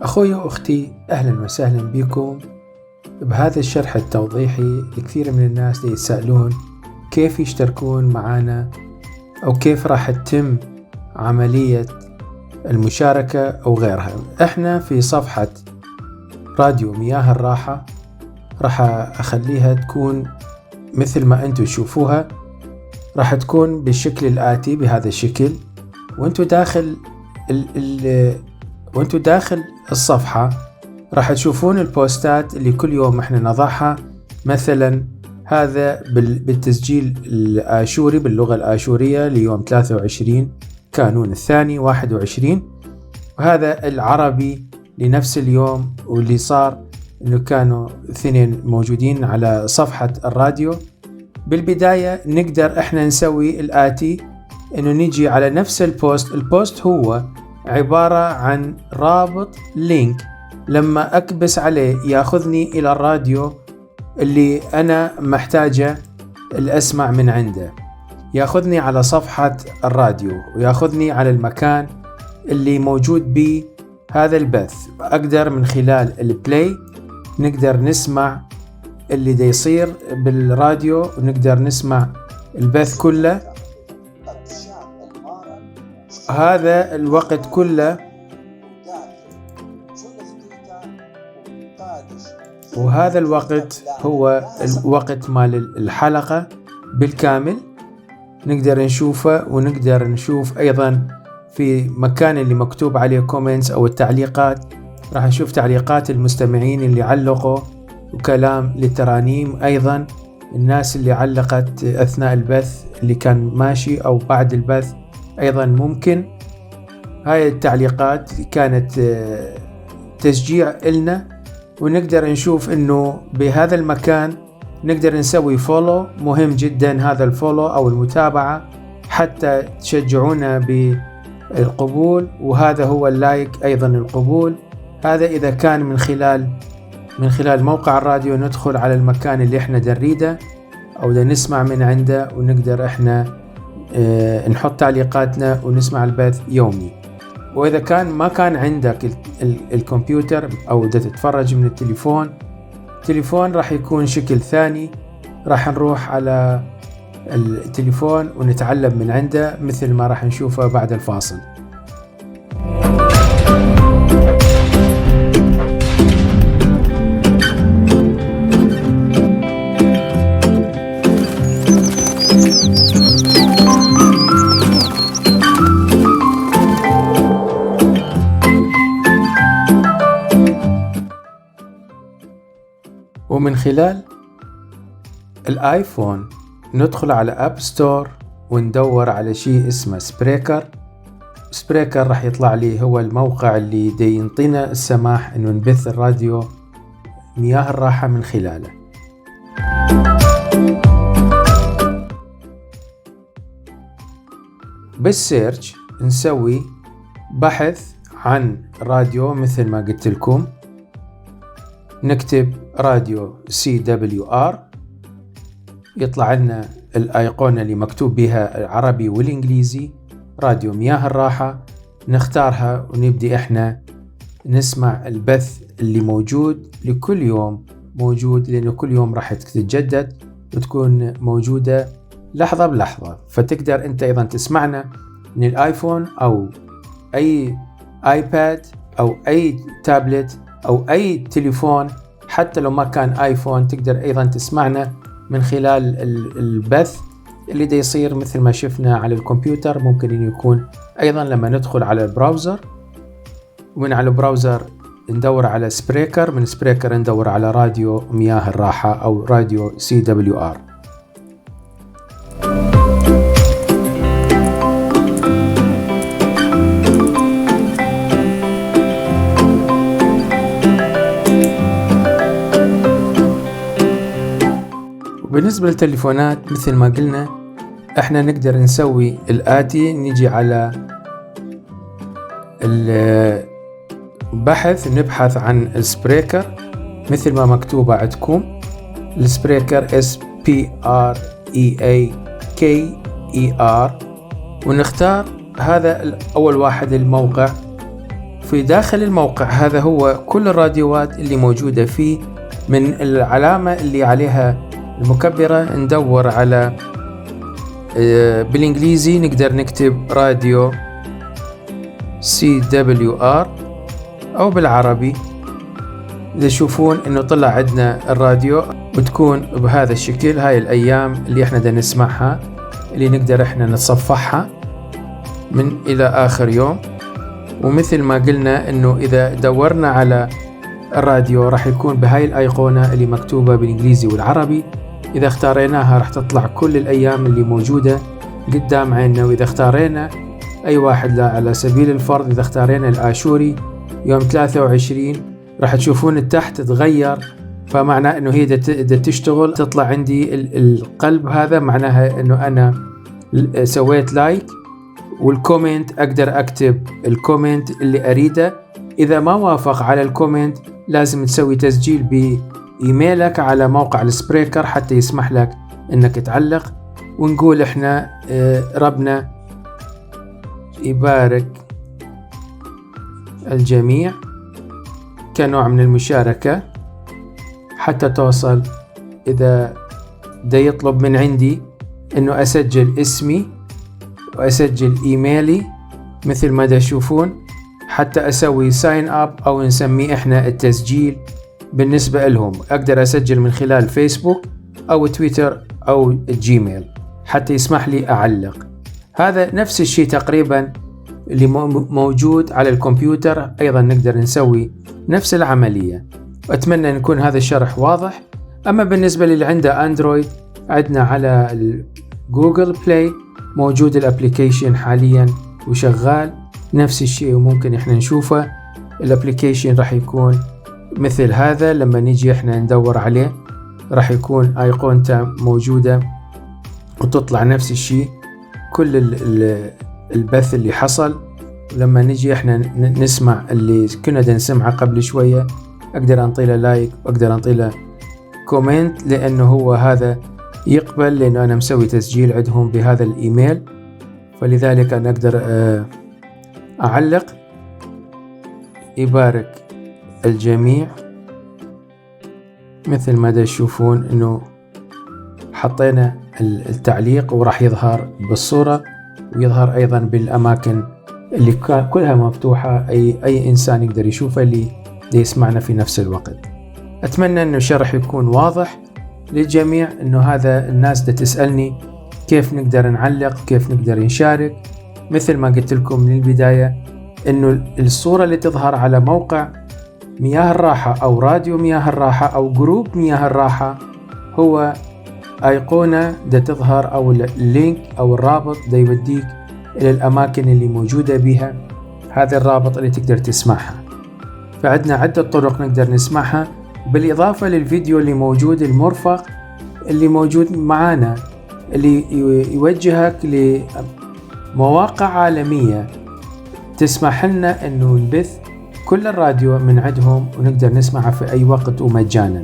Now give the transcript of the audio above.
أخوي وأختي، أهلا وسهلا بكم بهذا الشرح التوضيحي. كثير من الناس يتساءلون كيف يشتركون معنا أو كيف راح تتم عملية المشاركة أو غيرها. إحنا في صفحة راديو مياه الراحة راح أخليها تكون مثل ما أنتوا تشوفوها، راح تكون بالشكل الآتي، بهذا الشكل. وانتوا داخل الصفحة راح تشوفون البوستات اللي كل يوم احنا نضعها. مثلا هذا بالتسجيل الآشوري باللغة الآشورية ليوم 23 كانون الثاني 21، وهذا العربي لنفس اليوم، واللي صار انه كانوا اثنين موجودين على صفحة الراديو. بالبداية نقدر احنا نسوي الآتي، انه نيجي على نفس البوست هو عبارة عن رابط لينك، لما أكبس عليه ياخذني إلى الراديو اللي أنا محتاجة الأسمع من عنده، ياخذني على صفحة الراديو وياخذني على المكان اللي موجود به هذا البث. أقدر من خلال البلاي نقدر نسمع اللي دا يصير بالراديو، ونقدر نسمع البث كله. هذا الوقت كله، وهذا الوقت هو الوقت مال الحلقة بالكامل، نقدر نشوفه. ونقدر نشوف أيضا في مكان اللي مكتوب عليه كومنتس أو التعليقات، راح نشوف تعليقات المستمعين اللي علقوا وكلام للترانيم، أيضا الناس اللي علقت أثناء البث اللي كان ماشي أو بعد البث أيضا ممكن. هاي التعليقات كانت تشجيع إلنا، ونقدر نشوف إنه بهذا المكان نقدر نسوي فولو. مهم جدا هذا الفولو أو المتابعة حتى تشجعونا بالقبول، وهذا هو اللايك أيضا القبول. هذا إذا كان من خلال موقع الراديو ندخل على المكان اللي احنا نريده أو دا نسمع من عنده، ونقدر احنا نحط تعليقاتنا ونسمع البث يومي. وإذا كان ما كان عندك الكمبيوتر أو دا تتفرج من التليفون راح يكون شكل ثاني، راح نروح على التليفون ونتعلم من عنده مثل ما راح نشوفه بعد الفاصل. ومن خلال الآيفون ندخل على أب ستور وندور على شيء اسمه سبريكر راح يطلع لي هو الموقع اللي دي ينطينا السماح انه نبث الراديو مياه الراحة من خلاله. بالسيرش نسوي بحث عن راديو مثل ما قلت لكم، نكتب راديو CWR يطلع لنا الأيقونة اللي مكتوب بها العربي والإنجليزي راديو مياه الراحة. نختارها ونبدأ إحنا نسمع البث اللي موجود لكل يوم موجود، لأنه كل يوم راح تتجدد وتكون موجودة لحظة بلحظة. فتقدر أنت أيضا تسمعنا من الآيفون أو أي آيباد أو أي تابلت أو أي تليفون، حتى لو ما كان آيفون تقدر أيضا تسمعنا من خلال البث اللي دا يصير مثل ما شفنا على الكمبيوتر. ممكن أن يكون أيضا لما ندخل على البراوزر، ومن على البراوزر ندور على سبريكر، من سبريكر ندور على راديو مياه الراحة أو راديو CWR. بالنسبة للتليفونات مثل ما قلنا احنا نقدر نسوي الآتي، نيجي على البحث نبحث عن السبريكر مثل ما مكتوبة عندكم، السبريكر SPREAKER، ونختار هذا أول واحد الموقع في داخل الموقع هذا هو كل الراديوات اللي موجودة فيه. من العلامة اللي عليها المكبرة ندور على بالإنجليزي نقدر نكتب راديو CWR أو بالعربي إذا تشوفون إنه طلع عندنا الراديو، وتكون بهذا الشكل. هاي الأيام اللي إحنا دا نسمعها اللي نقدر إحنا نتصفحها من إلى آخر يوم. ومثل ما قلنا إنه إذا دورنا على الراديو راح يكون بهاي الأيقونة اللي مكتوبة بالإنجليزي والعربي. إذا اختاريناها راح تطلع كل الأيام اللي موجودة قدام عيننا. وإذا اختارينا أي واحد على سبيل الفرض، إذا اختارينا الآشوري يوم 23 راح تشوفون تحت تغير، فمعناه إنه هي دا تشتغل. تطلع عندي القلب، هذا معناها إنه أنا سويت لايك. والكومنت أقدر أكتب الكومنت اللي أريده. إذا ما وافق على الكومنت لازم تسوي تسجيل بإيميلك على موقع السبريكر حتى يسمح لك إنك تعلق. ونقول إحنا ربنا يبارك الجميع كنوع من المشاركة حتى توصل. إذا دا يطلب من عندي إنه أسجل اسمي وأسجل إيميلي مثل ما دا تشوفون حتى أسوي ساين أب أو نسميه إحنا التسجيل بالنسبة لهم. أقدر أسجل من خلال فيسبوك أو تويتر أو الجيميل حتى يسمح لي أعلق. هذا نفس الشيء تقريبا اللي موجود على الكمبيوتر، أيضا نقدر نسوي نفس العملية. أتمنى أن يكون هذا الشرح واضح. أما بالنسبة للي عنده أندرويد، عندنا على جوجل بلاي موجود الابليكيشن حاليا وشغال نفس الشيء، وممكن احنا نشوفه. الابليكيشن راح يكون مثل هذا، لما نيجي احنا ندور عليه راح يكون ايقونته موجودة وتطلع نفس الشيء كل البث اللي حصل. ولما نيجي احنا نسمع اللي كنا نسمعه قبل شوية، اقدر انطيله لايك واقدر انطيله كومنت، لانه هو هذا يقبل، لانه انا مسوي تسجيل عندهم بهذا الايميل، فلذلك انا اقدر اعلق. يبارك الجميع. مثل ما تشوفون انه حطينا التعليق وراح يظهر بالصورة ويظهر ايضا بالاماكن اللي كلها مفتوحة، اي انسان يقدر يشوفه اللي يسمعنا في نفس الوقت. اتمنى انه الشرح يكون واضح للجميع. انه هذا الناس دا تسألني كيف نقدر نعلق، كيف نقدر نشارك. مثل ما قلت لكم من البداية انه الصورة اللي تظهر على موقع مياه الراحة او راديو مياه الراحة او جروب مياه الراحة هو ايقونة دا تظهر، او اللينك او الرابط دا يوديك الى الاماكن اللي موجودة بها هذا الرابط اللي تقدر تسمعها. فعندنا عدة طرق نقدر نسمعها، بالإضافة للفيديو اللي موجود المرفق اللي موجود معانا اللي يوجهك لمواقع عالمية تسمح لنا أنه نبث كل الراديو من عندهم ونقدر نسمعها في أي وقت ومجانا.